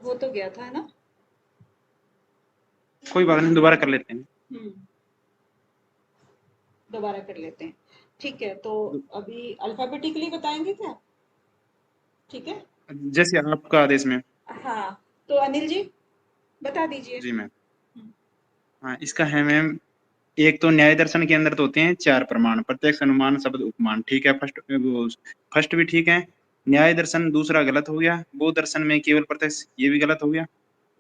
वो तो गया था, है ना? कोई बात नहीं, दोबारा कर लेते हैं। दोबारा कर लेते हैं। ठीक है, तो अभी अल्फाबेटिकली बताएंगे क्या? ठीक है। जैसे आपका आदेश में। हाँ, तो अनिल जी बता दीजिए। जी मैम। हाँ, इसका है मैम, एक तो न्याय दर्शन के अंदर तो होते हैं 4 प्रमाण, प्रत्यक्ष, अनुमान, शब्द, उपमान। ठीक है, फर्स्ट भी ठीक है। न्याय दर्शन दूसरा गलत हो गया। बौद्ध दर्शन में केवल प्रत्यक्ष, ये भी गलत हो गया।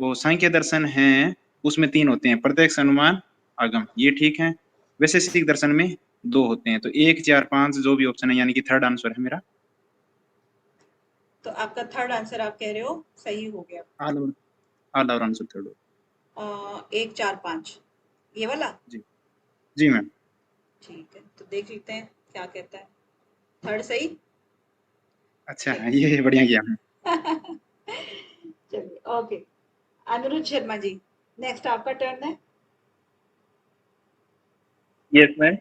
वो सांख्य दर्शन है, उसमें 3 होते हैं, प्रत्यक्ष, अनुमान, आगम, ये ठीक है। वैशेषिक दर्शन में 2 होते हैं। तो 1, 4, 5 जो भी ऑप्शन है, यानी कि थर्ड आंसर है मेरा। तो आपका थर्ड आंसर आप कह रहे हो सही हो गया। ऑल ओवर आंसर थर्ड हो। 1, 4, 5 ये वाला। जी। जी मैम। ठीक है, तो देख लेते हैं क्या कहता है। थर्ड सही। अच्छा है, चलिए। ये बढ़िया किया। चलिए, ओके। अनिरुद्ध शर्मा जी, नेक्स्ट आपका टर्न है। Yes ma'am.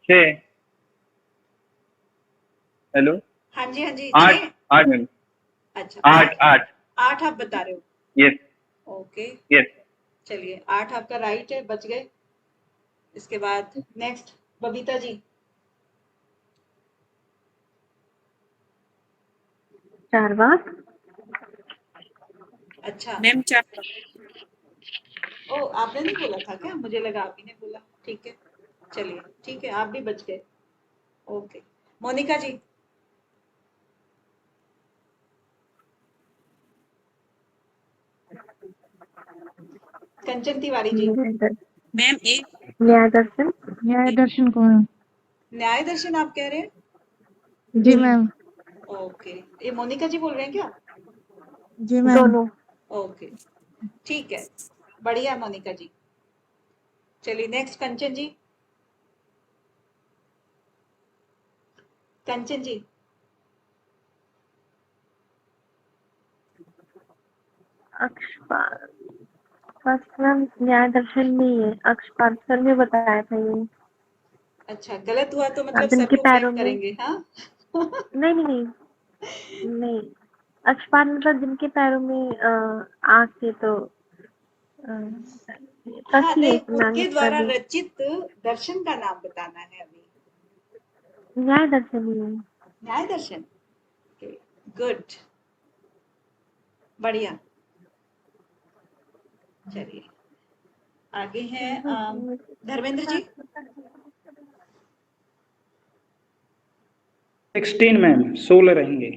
6। हेलो। हाँ जी, हाँ जी, 8। 6। 8 मैम। अच्छा, 8 8। 8। 8 आप बता रहे हो। यस। Okay, yes. चलिए 8 आपका राइट है, बच गए। इसके बाद नेक्स्ट बबीता जी। 4 बार। अच्छा। मैम 4। ओ, आपने नहीं बोला था क्या? मुझे लगा आप ही ने बोला। ठीक है, चलिए ठीक है, आप भी बच गए। ओके, मोनिका जी। कंचन तिवारी जी। मैम 1। न्याय दर्शन। न्याय दर्शन कौन? न्याय दर्शन आप कह रहे हैं? जी मैम। ओके, ये मोनिका जी बोल रहे हैं क्या? जी मैम। दोनों। ओके, ठीक है, बढ़िया मोनिका जी। चलिए नेक्स्ट कंचन जी। कंचन जी। अक्षपाल। फर्स्ट मैम न्याय दर्शन नहीं है, अक्षपाल सर ने बताया था ये। अच्छा, गलत हुआ तो मतलब सर जिनके को पैरों ब्लेम में करेंगे, हाँ? नहीं नहीं नहीं नहीं, अक्षपाल मतलब जिनके पैरों में आँख है, तो हाँ, फर्स्ट ही है नहीं, मैम उनके इसका द्वारा भी। रचित दर्शन का नाम बताना है अभी। न्याय दर्शन ही है। न्याय दर्शन। गुड, बढ़िया। चलिए आगे हैं धर्मेंद्र जी। 16 मैम, 16 रहेंगे,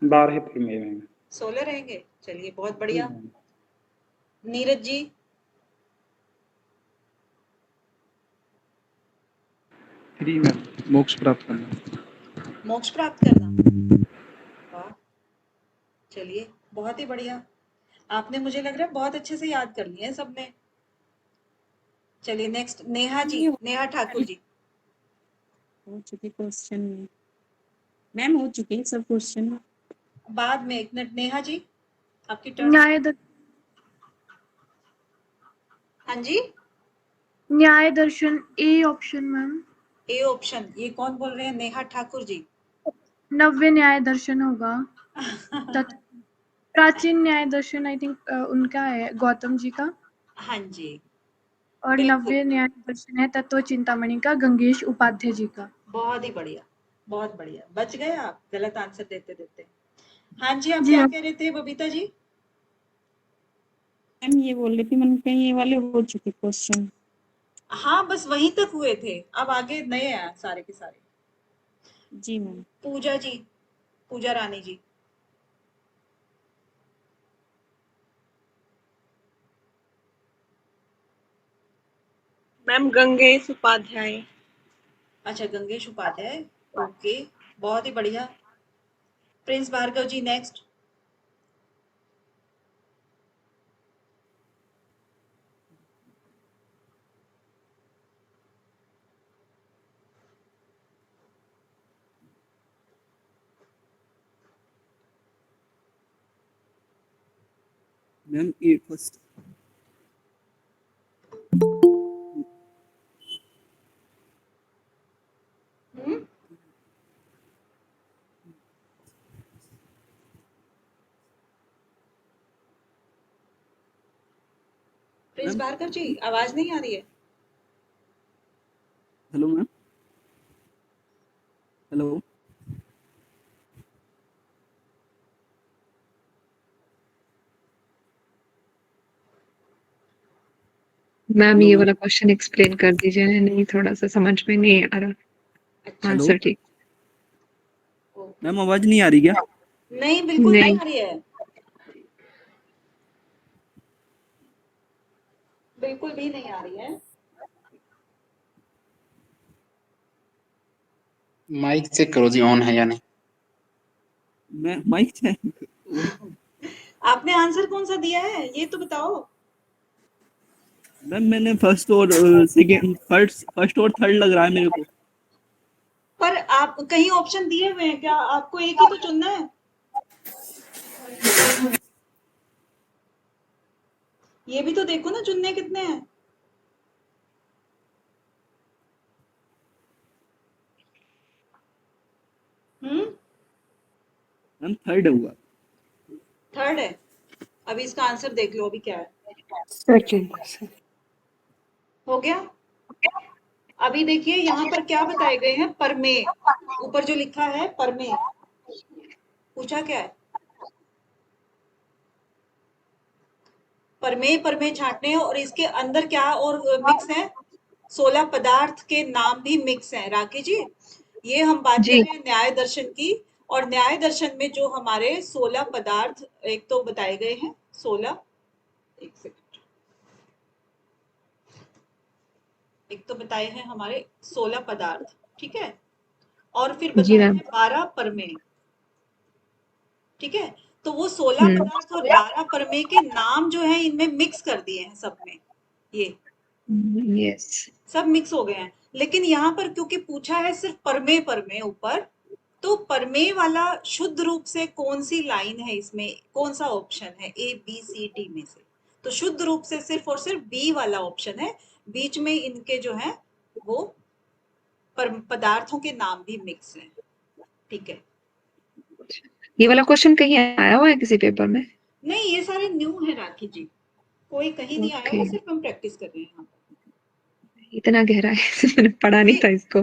12 फिर में मैम। 16 रहेंगे, चलिए बहुत जी बढ़िया। मैम। नीरज जी। 3 मैम, मोक्ष प्राप्त करना। मोक्ष प्राप्त करना। वाह, चलिए बहुत ही बढ़िया। आपने, मुझे लग रहा है, बहुत अच्छे से याद कर लिए हैं सबने। चलिए नेक्स्ट नेहा जी, ये नेहा ठाकुर जी। हो चुके क्वेश्चन। मैम हो चुके हैं सब क्वेश्चन। बाद में, एक मिनट, नेहा जी आपकी टर्न। हाँ जी। न्याय दर्शन A option ma'am. A option, ये कौन बोल रहे हैं? नेहा ठाकुर जी। नव्य न्याय दर्शन होगा। प्राचीन न्याय दर्शन आई थिंक उनका है, गौतम जी का। हाँ जी, और बिल्कुल। नव्य न्याय दर्शन है तत्व चिंतामणि का, गंगेश उपाध्याय जी का। बहुत ही बढ़िया, बहुत बढ़िया, बच गए आप गलत आंसर देते देते। हाँ जी, आप जी क्या मैम। कह रहे थे बबीता जी? मैम ये बोल रही थी, मैंने कहीं ये वाले हो चुके क्वेश्चन। हाँ, बस वहीं तक हुए थे, अब आगे नए हैं सारे के सारे। जी मैम। पूजा जी, पूजा रानी जी। मैम गंगेश उपाध्याय। अच्छा, गंगेश उपाध्याय। ओके, बहुत ही बढ़िया। प्रिंस भार्गव जी नेक्स्ट। मैम ये फर्स्ट। हम्म, प्रिंस मैम बारकर जी, आवाज नहीं आ रही है। Hello ma'am hello ma'am hello ये मैम वाला क्वेश्चन एक्सप्लेन कर दीजिए, नहीं थोड़ा सा समझ में नहीं आ रहा अच्छा हेलो आंसर ठीक। ओके। मैम आवाज नहीं आ रही क्या? नहीं, बिल्कुल नहीं नहीं आ रही है, बिल्कुल भी नहीं आ रही है। माइक चेक करो जी, ऑन है या नहीं। मैं माइक से आपने आंसर कौन सा दिया है ये तो बताओ। मैम मैंने फर्स्ट और सेकंड फर्स्ट और थर्ड लग रहा है मेरे को। पर आप कहीं ऑप्शन दिए हुए हैं क्या? आपको एक ही तो चुनना है। ये भी तो देखो ना, चुनने कितने हैं। मैम थर्ड हुआ। थर्ड है। अभी इसका आंसर देख लो अभी क्या है। सेकंड। हो गया। अभी देखिए यहाँ पर क्या बताए गए हैं, परमेय। ऊपर जो लिखा है परमेय, पूछा क्या है? परमेय परमेय छांटने, और इसके अंदर क्या और मिक्स है? 16 पदार्थ के नाम भी मिक्स हैं राखी जी। ये हम बात कर जी रहे हैं न्याय दर्शन की। और न्याय दर्शन में जो हमारे 16 पदार्थ एक तो बताए गए हैं, 16, एक सेकंड, एक तो बताए हैं हमारे 16 पदार्थ, ठीक है, और फिर जी बताए मैम। हैं 12 प्रमेय, ठीक है। तो वो 16 हम्म पदार्थ और 12 प्रमेय के नाम जो है इनमें मिक्स कर दिए हैं सब में, ये यस सब मिक्स हो गए हैं। लेकिन यहाँ पर क्योंकि पूछा है सिर्फ परमेय परमेय ऊपर, तो परमेय वाला शुद्ध रूप से कौन सी लाइन है इसमें, कौन सा ऑप्शन है ए बी सी डी में से? तो शुद्ध रूप से सिर्फ और सिर्फ बी वाला ऑप्शन है। बीच में इनके जो है वो पदार्थों के नाम भी मिक्स हैं, ठीक है। ये वाला क्वेश्चन कहीं आया हुआ है किसी पेपर में? नहीं, ये सारे न्यू है राखी जी, कोई कहीं नहीं आया ओके हुआ, सिर्फ हम प्रैक्टिस कर रहे हैं यहाँ पर। इतना गहरा है मैंने पढ़ा नहीं ये था इसको,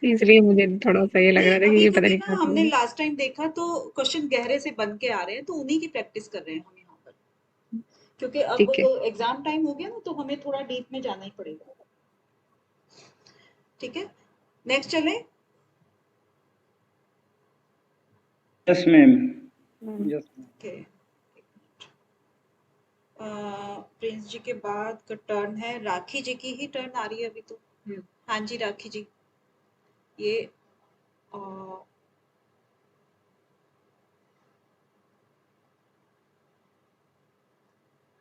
इसलिए मुझे थोड़ा सा ये लग रहा नहीं, था कि अभी ये पता क्योंकि नहीं ना कहाँ से हमने होगा। लास्ट टाइम देखा तो क्वेश्चन गहरे से बन के आ रहे हैं, तो उन्हीं की प्रैक्टिस कर रहे हैं हम यहाँ पर। क्योंकि अब ठीक है एग्जाम टाइम हो गया ना, तो हमें थोड़ा डीप में जाना ही पड़ेगा, ठीक है। नेक्स्ट चले। Yes ma'am. Yes ma'am. Okay, Prince ji के बाद का टर्न है, राखी जी की ही टर्न आ रही है अभी तो। हाँ जी राखी जी, ये अ,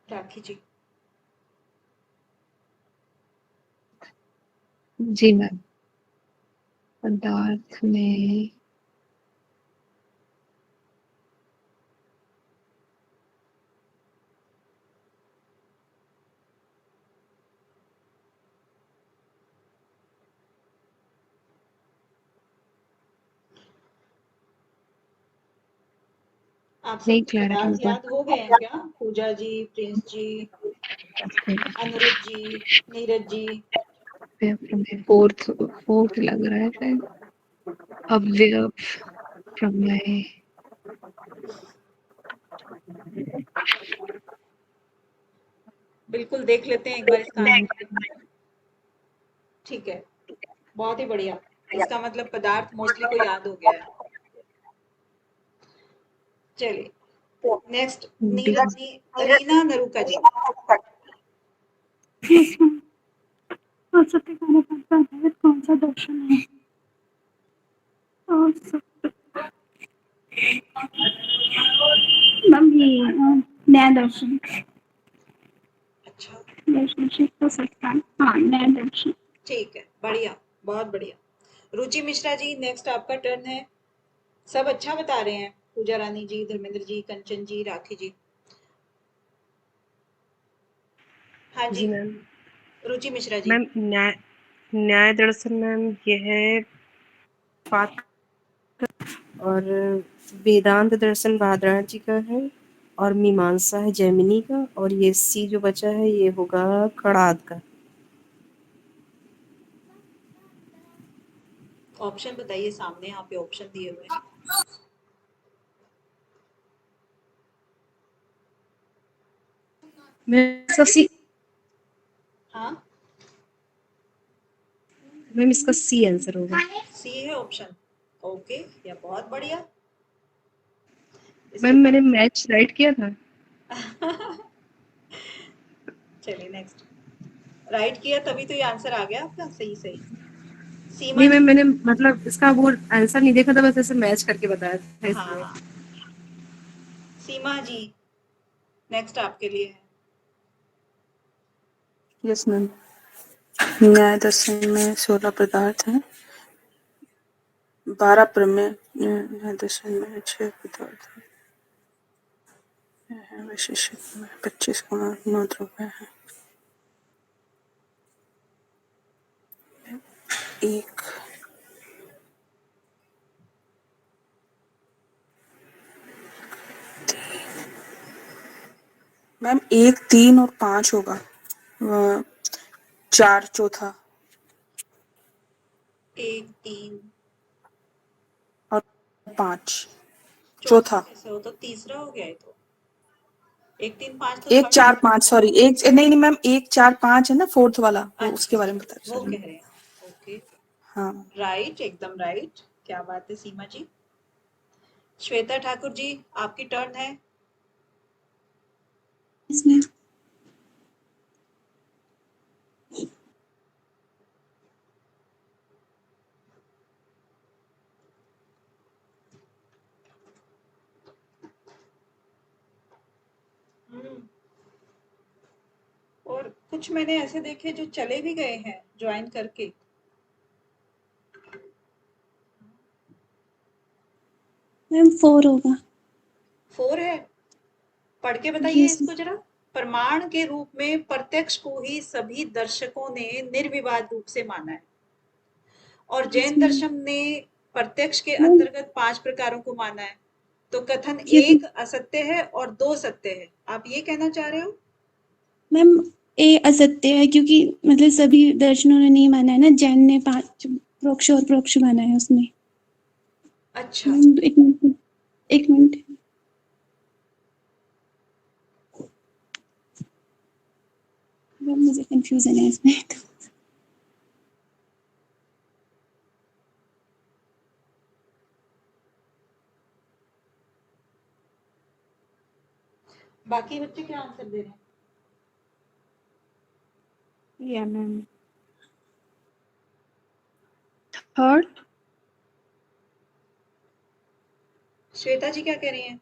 राखी जी। जी मैम। पदार्थ में आप नहीं सबको क्लैरिटी पदार्थ ऊपर। याद हो गए हैं क्या? पूजा जी, प्रिंस जी, अनुरुद्ध जी, नीरज जी। फोर्थ फोर्थ लग रहा है शायद। अवयव प्रमेय। बिल्कुल देख लेते हैं एक बार इसका आंसर, ठीक है। बहुत ही बढ़िया, इसका मतलब पदार्थ मोस्टली को याद हो गया है। चलिए नेक्स्ट, डी नीरज जी, रीना नरूका जी। और सत्यनारायण का आधारित कौन सा दर्शन है? और मैम ये न्याय दर्शन। अच्छा, रिलेशनशिप का सिद्धांत, हाँ न्याय दर्शन। ठीक है, बढ़िया, बहुत बढ़िया। रुचि मिश्रा जी, नेक्स्ट आपका टर्न है। सब अच्छा बता रहे हैं, पूजा रानी जी, धर्मेंद्र जी, कंचन जी, राखी जी। हाँ जी जी, मैम। रुचि मिश्रा जी। मैम न्याय न्याय दर्शन मैम ये है फात और वेदांत दर्शन बादरायण जी का है। और मीमांसा है जैमिनी का, और ये सी जो बचा है ये होगा कड़ाद का। ऑप्शन बताइए, सामने यहाँ पे ऑप्शन दिए हुए हैं। मैम इसका सी हाँ, मैम इसका सी आंसर होगा। सी है ऑप्शन। ओके, या बहुत बढ़िया। मैम मैंने मैच राइट किया था। चलिए नेक्स्ट। राइट किया तभी तो ये आंसर आ गया आपका सही सही। सीमा नहीं मैम जी। मैंने मतलब इसका वो आंसर नहीं देखा था, बस ऐसे मैच करके बताया था हाँ इसलिए। हाँ, सीमा जी नेक्स्ट आपके लिए है। Yes ma'am. न्याय दर्शन में 16 पदार्थ हैं, 12 प्रमेय। न्याय दर्शन में 6 पदार्थ हैं, विशेषण में 25 गुण 9 द्रव्य हैं। एक मैम 1, 3 और 5 होगा। 4 चौथा 1, 3 और 5 चौथा चौथा। कैसे हो, तो तीसरा हो गया ये तो। 1, 3, 5 तो 1, थर्ड 4, है। 5 सॉरी, एक नहीं मैम, 1, 4, 5 है ना, फोर्थ वाला, वो उसके बारे में बता वो रही कह रहे हैं। ओके, हाँ। राइट, एकदम राइट। क्या बात है सीमा जी। श्वेता ठाकुर जी आपकी टर्न है। इसमें और कुछ मैंने ऐसे देखे जो चले भी गए हैं ज्वाइन करके। मैम 4 होगा। 4 है, पढ़ के बताइए यस इसको जरा। प्रमाण के रूप में प्रत्यक्ष को ही सभी दर्शकों ने निर्विवाद रूप से माना है, और जैन मैम। दर्शन ने प्रत्यक्ष के मैम अंतर्गत 5 प्रकारों को माना है। तो कथन ये 1 असत्य है और 2 सत्य है, आप ये कहना चाह रहे हो? मैम ए असत्य है, क्योंकि मतलब सभी दर्शनों ने नहीं माना है ना, जैन ने 5 प्रोक्ष और प्रोक्ष माना है उसमें। अच्छा, मैम एक मिनट, एक मिनट। मैम मुझे कंफ्यूजन है इसमें तो। बाकी बच्चे क्या आंसर दे रहे हैं? या मैम थर्ड। श्वेता जी क्या कह रही हैं?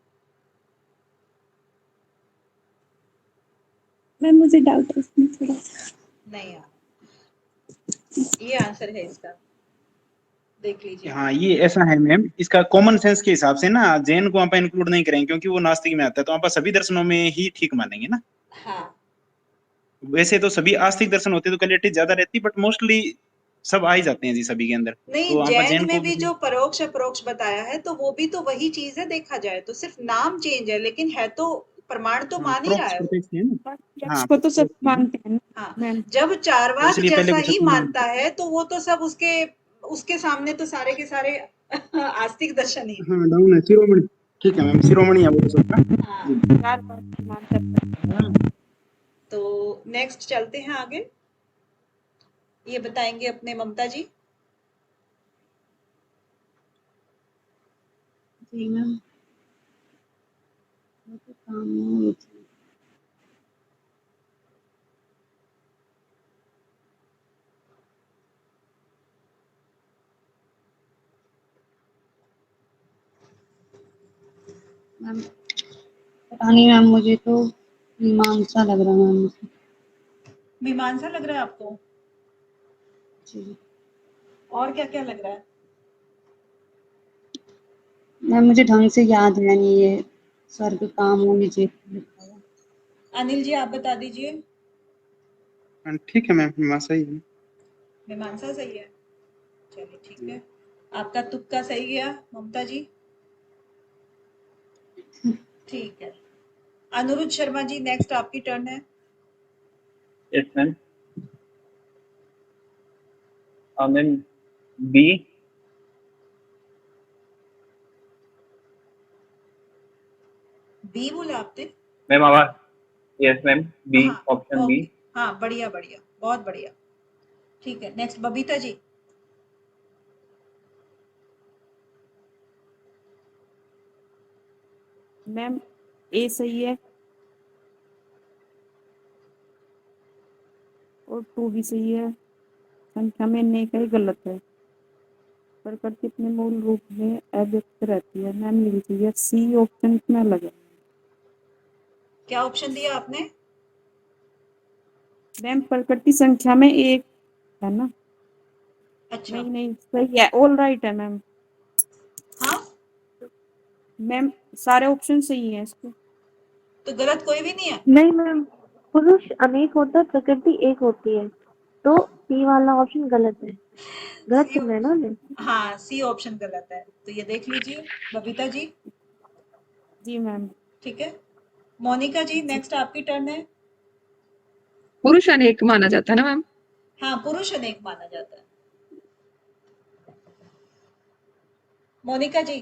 मैम मुझे डाउट है इसमें थोड़ा सा। नहीं यार, ये आंसर है इसका, देख लीजिए। हाँ ये ऐसा है मैम, इसका कॉमन सेंस के हिसाब से ना जैन को आप इंक्लूड नहीं करेंगे क्योंकि वो नास्तिक में आता है, तो आप सभी दर्शनों में ही ठीक मानेंगे ना। हाँ, वैसे तो सभी आस्तिक दर्शन होते तो क्वालिटी ज्यादा रहती, बट मोस्टली सब आ ही जाते हैं जी सभी के अंदर। नहीं, तो आप जैन जैन में को भी जो परोक्ष अपरोक्ष बताया है तो वो भी तो वही चीज है, देखा जाए तो सिर्फ नाम चेंज है, लेकिन है तो प्रमाण तो मान ही रहा प्रोक्ष है वो। प्रत्यक्ष है ना। हाँ को तो सब प्रोक्ष है ना। मानते हैं हाँ, मैम। जब तो चारवाक इसलिए पहले जैसा कुछ ही अपने मानता है तो वो तो सब उसके उसके सामने तो सारे के सारे आस्तिक दर्शन ही है। हाँ डाउन है शिरोमणि। ठीक है मैम, शिरोमणि है वो तो सबका हाँ, जी। चार बात मान सकते हैं। तो नेक्स्ट चलते हैं आगे। ये बताएंगे अपने ममता जी। जी मैम, मैम पता नहीं मैम, मुझे तो मीमांसा लग रहा है मैम। मीमांसा लग रहा है आपको? जी और क्या क्या लग रहा है? मैम मुझे ढंग से याद है नहीं, ये स्वर्ग काम हो नीचे लिखा हुआ। अनिल जी आप बता दीजिए। ठीक है मैम, वहाँ सही है। मीमांसा सही है, चलिए ठीक है। आपका तुक्का सही गया ममता जी, ठीक है। अनुरुद्ध शर्मा जी नेक्स्ट आपकी टर्न है। Yes ma'am. Ma'am B. B बोला आपने? मैम आवाज। यस मैम बी, हाँ ऑप्शन बी। ओके, हाँ बढ़िया बढ़िया, बहुत बढ़िया। ठीक है, next Babita ji. Ma'am A सही है और 2 भी सही है। संख्या में ने का ही गलत है। प्रकृति अपने मूल रूप में अव्यक्त रहती है। मैम ये भी सही है। सी ऑप्शन में अलग है। क्या ऑप्शन दिया आपने? मैम प्रकृति संख्या में एक है ना? अच्छा नहीं नहीं सही है, ऑल राइट है मैम। हाँ, मैम सारे ऑप्शन सही हैं इसके। तो गलत कोई भी नहीं है? नहीं मैम, पुरुष अनेक होता है, प्रकृति एक होती है, तो सी वाला ऑप्शन गलत है। गलत सी सुन रहे हैं ना हमें? हाँ, सी ऑप्शन गलत है, तो ये देख लीजिए बबीता जी। जी मैम। ठीक है, मोनिका जी नेक्स्ट आपकी टर्न है। पुरुष अनेक माना जाता है ना मैम? हाँ, पुरुष अनेक माना जाता है। मोनिका जी।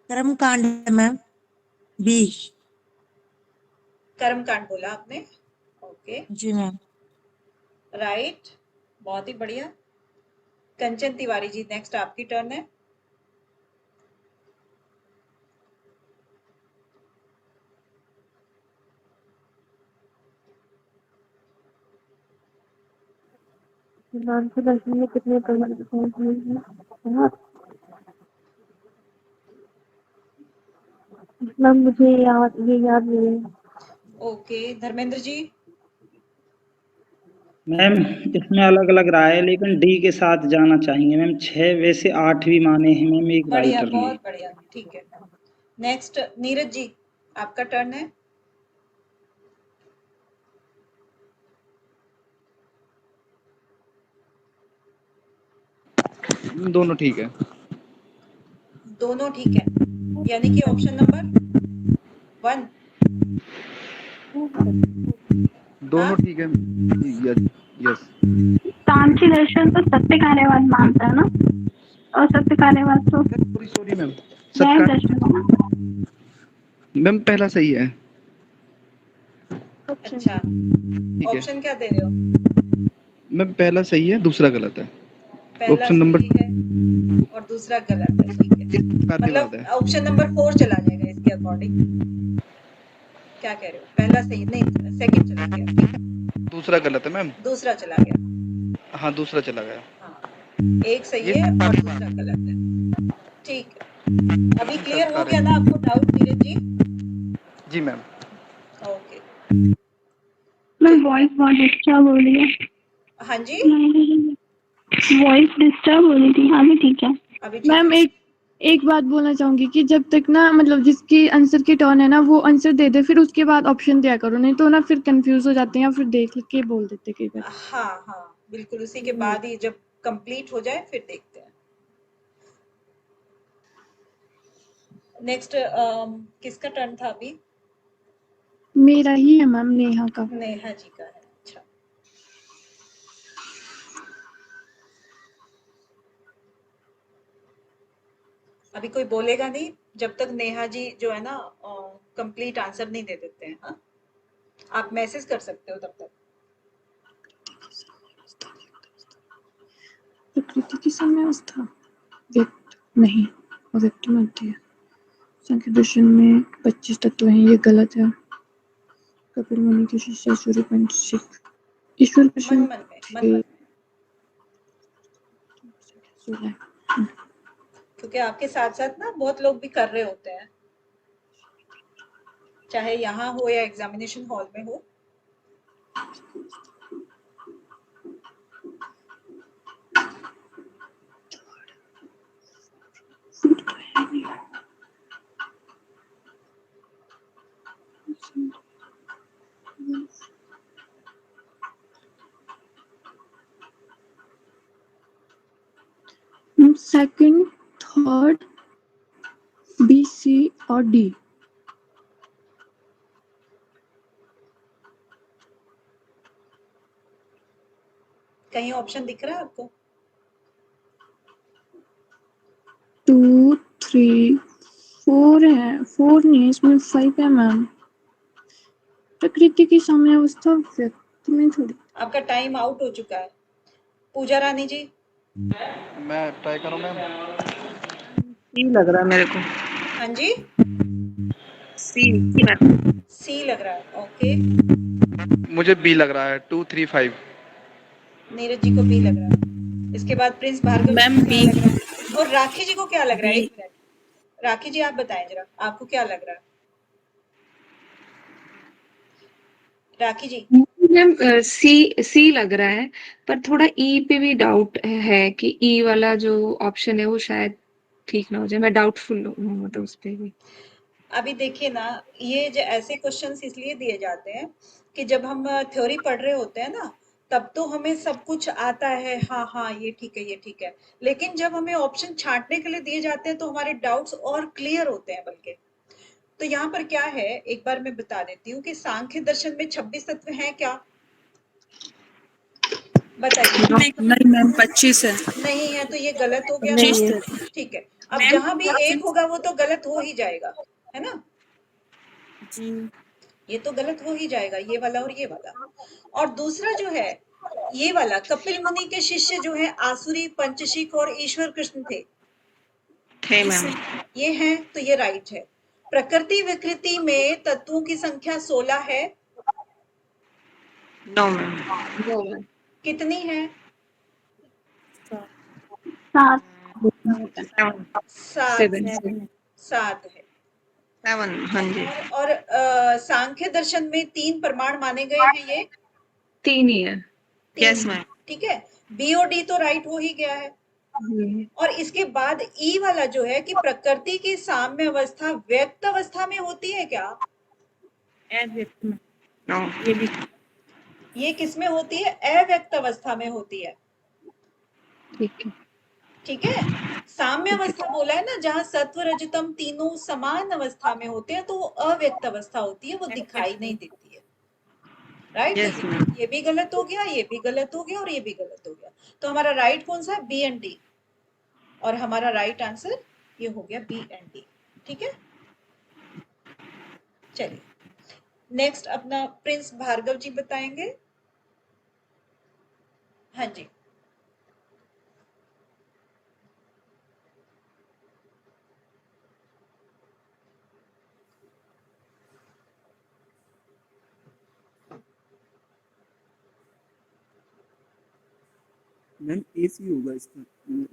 कर्म कांड है मैम, बी। कर्म कांड बोला आपने? ओके जी मैम। राइट, बहुत ही बढ़िया। कंचन तिवारी जी नेक्स्ट आपकी टर्न है। सिद्धांत दर्शन में कितने प्रमाण हैं? मैम मुझे ये याद नहीं है। ओके धर्मेंद्र जी। मैम इसमें अलग अलग राय है, लेकिन डी के साथ जाना चाहेंगे मैम। 6 वैसे 8 भी माने हैं मैम, एक बढ़िया, राइटर ने। बहुत बढ़िया, ठीक है। नेक्स्ट नीरज जी आपका टर्न है। दोनों ठीक है। दोनों ठीक है, यानी कि ऑप्शन नंबर 1। दोनों ठीक है। Yes yes. तांची दर्शन तो सत्य कार्यवाद मानता है ना, और सत्य कार्यवाद तो सॉरी मैम, न्याय दर्शन मानता है। मैम पहला सही है। अच्छा, ठीक है ऑप्शन क्या दे रहे हो? मैम, पहला सही है, दूसरा गलत है। पहला ऑप्शन नंबर सही है और दूसरा गलत है, ठीक है। मतलब है। ऑप्शन नंबर 4 चला जाएगा इसके अकॉर्डिंग। क्या कह रहे हो? पहला सही नहीं, सेकंड चला गया, ठीक है। दूसरा गलत है मैम। दूसरा चला गया। हाँ दूसरा चला गया। हाँ, एक सही है और दूसरा गलत है, ठीक है। अभी क्लियर हो गया ना आपको डाउट नीरज जी? जी मैम। ओके। मैं वॉइस बहुत डिस्टर्ब हो रही है। हाँ जी, वॉइस डिस्टर्ब हो रही थी, अभी ठीक है। अभी ठीक मैम है। एक बात बोलना चाहूंगी कि जब तक ना मतलब जिसकी आंसर की टर्न है ना वो आंसर दे दे, फिर उसके बाद ऑप्शन दिया करो, नहीं तो ना फिर कंफ्यूज हो जाते हैं या फिर देख के बोल देते कई बार। हाँ हाँ बिल्कुल, उसी के बाद ही जब कंप्लीट हो जाए फिर देखते हैं। नेक्स्ट किसका टर्न था अभी? मेरा ही है मैम, नेहा का। नेहा जी का है, अच्छा। अभी कोई बोलेगा नहीं जब तक नेहा जी जो है ना कंप्लीट आंसर नहीं दे देते हैं। हाँ, आप मैसेज कर सकते हो तब तक। प्रकृति की समवस्था व्यक्त नहीं, व्यक्त मध्य है। सांख्य दर्शन में 25 तत्व हैं, ये गलत है। कपिल मुनि की शिष्या सूर्य पंचशिख ईश्वर मन मन में, मन मन में, क्योंकि आपके साथ साथ ना बहुत लोग भी कर रहे होते हैं, चाहे यहाँ हो या एग्जामिनेशन हॉल में हो। सेकंड थर्ड, बी, सी और डी। कहीं ऑप्शन दिख रहा है आपको? 2, 3, 4 है, 4 नहीं है, इसमें 5 है मैम। प्रकृति की साम्यावस्था व्यक्त में थोड़ी। आपका टाइम आउट हो चुका है। पूजा रानी जी। मैं ट्राई करूँ मैम? सी लग रहा है मेरे को। हाँ जी, सी मैम। सी लग रहा है। ओके, मुझे बी लग रहा है, 2, 3, 5। नीरज जी को बी लग रहा है। इसके बाद प्रिंस भार्गव जी मैम को क्या बी। लग रहा है? और राखी जी को क्या लग रहा है? बी। एक मिनट, राखी जी आप बताएं जरा, आपको क्या लग रहा है? राखी जी। मैम सी लग रहा है, पर थोड़ा ई पे भी डाउट है कि ई वाला जो ऑप्शन है वो शायद ठीक ना हो जाए। मैं डाउटफुल हूँ मतलब उस पे भी। अभी देखिए ना, ये जो ऐसे क्वेश्चंस इसलिए दिए जाते हैं कि जब हम थ्योरी पढ़ रहे होते हैं ना, तब तो हमें सब कुछ आता है, हाँ हाँ ये ठीक है ये ठीक है, लेकिन जब हमें ऑप्शन छांटने के लिए दिए जाते हैं तो हमारे डाउट्स और क्लियर होते हैं बल्कि। तो यहाँ पर क्या है, एक बार मैं बता देती हूँ कि सांख्य दर्शन में 26 तत्व हैं क्या? बताइए। नहीं मैम 25 है। नहीं है तो ये गलत हो गया ना? 25 तत्व। ठीक है, अब मैम जहां भी एक होगा वो तो गलत हो ही जाएगा, है ना? जी। ये तो गलत हो ही जाएगा, ये वाला और ये वाला। और दूसरा जो है, ये वाला कपिल मुनि के शिष्य जो है आसुरी, पंचशिख और ईश्वर कृष्ण थे मैम। ये हैं, तो ये राइट है। प्रकृति विकृति में तत्वों की संख्या 16 है। No ma'am. कितनी है? 7। 7 7 है। 7 है। 7 हाँ जी। और सांख्य दर्शन में 3 प्रमाण माने गए हैं, ये 3 ही है। 3 यस ही। मैम। ठीक है, बी और डी तो राइट हो ही गया है। और इसके बाद ई वाला जो है कि प्रकृति की साम्य अवस्था व्यक्त अवस्था में होती है क्या? अव्यक्त में। नो। ये भी ये किस में होती है? अव्यक्त अवस्था में होती है। ठीक है। ठीक है, साम्य अवस्था बोला है ना, जहां सत्व रजतम तीनों समान अवस्था में होते हैं, तो वो अव्यक्त अवस्था होती है, वो दिखाई नहीं देती है। राइट? यस तो मैम। ये भी गलत हो गया, ये भी गलत हो गया और ये भी गलत हो गया। तो हमारा राइट कौन सा है? B and D. और हमारा राइट आंसर ये हो गया बी एंड डी। ठीक है, चलिए नेक्स्ट अपना प्रिंस भार्गव जी बताएंगे। हाँ जी। मैम ए सी होगा इसका,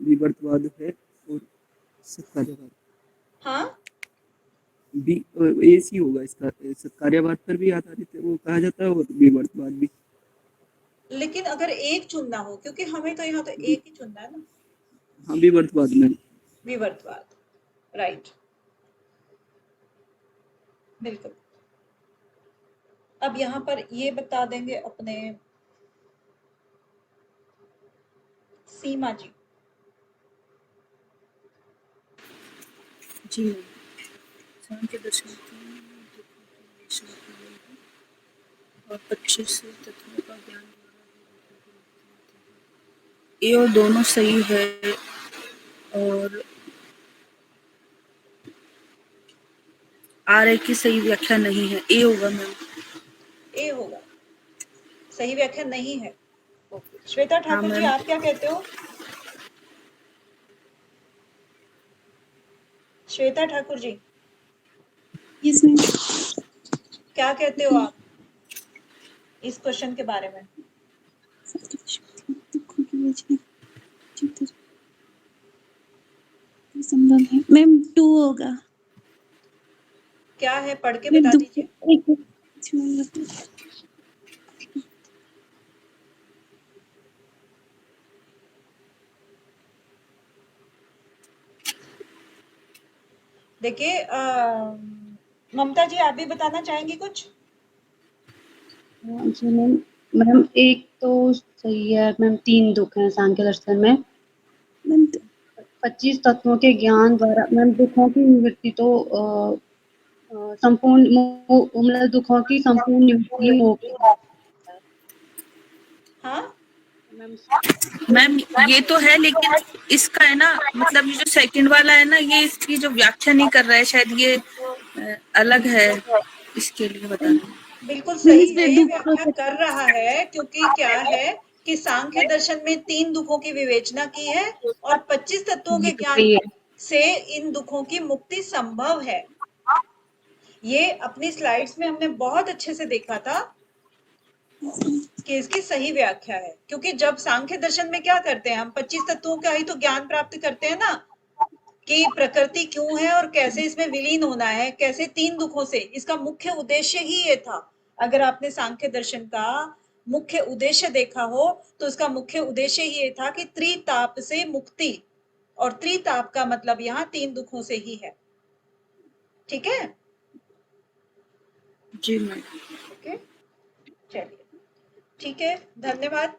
विवर्तवाद है और सत्कार्यवाद। हाँ, बी ए सी होगा इसका, सत्कार्यवाद पर भी आधारित है वो कहा जाता है और विवर्तवाद भी। लेकिन अगर एक चुनना हो, क्योंकि हमें तो यहाँ तो एक ही चुनना है ना। हाँ विवर्तवाद में। विवर्तवाद, राइट, बिल्कुल। अब यहाँ पर ये बता देंगे अपने सीमा जी। जी मैम। सांख्य दर्शन और 25 तत्वों का ज्ञान ये और दोनों सही है और आर की सही व्याख्या नहीं है। ए होगा मैम। ए होगा, सही व्याख्या नहीं है। श्वेता हाँ ठाकुर जी, मैम। आप क्या कहते हो? Shweta Thakur ji, yes ma'am. क्या कहते हो आप इस क्वेश्चन के बारे में? संभव है मैम। 2 होगा। क्या है, पढ़ के बता दीजिए। देखिए ममता जी, आप भी बताना चाहेंगी कुछ? जी मैम। मैम एक तो सही है मैम, 3 दुख हैं सांख्य दर्शन में। 25 तत्वों के ज्ञान द्वारा मैम दुखों की निवृत्ति तो संपूर्ण मतलब दुखों की संपूर्ण निवृत्ति होगी। हाँ मैम ये तो है, लेकिन इसका है ना, मतलब ये जो सेकंड वाला है ना, ये इसकी जो व्याख्या नहीं कर रहा है, शायद ये अलग है, इसके लिए बता रहे हैं। बिल्कुल सही है, ये व्याख्या कर रहा है, क्योंकि क्या है कि सांख्य दर्शन में 3 दुखों की विवेचना की है और 25 तत्वों के ज्ञान से इन दुखों की मुक्ति संभव है। ये अपनी स्लाइड्स में हमने बहुत अच्छे से देखा था कि इसकी सही व्याख्या है, क्योंकि जब सांख्य दर्शन में क्या करते हैं हम 25 तत्वों का ही तो ज्ञान प्राप्त करते हैं ना, कि प्रकृति क्यों है और कैसे इसमें विलीन होना है, कैसे 3 दुखों से, इसका मुख्य उद्देश्य ही ये था। अगर आपने सांख्य दर्शन का मुख्य उद्देश्य देखा हो तो उसका मुख्य उद्देश्य ही ये था कि त्रिताप से मुक्ति, और त्रिताप का मतलब यहाँ 3 दुखों से ही है। ठीक है जी मैम। ओके, चलिए ठीक है, धन्यवाद।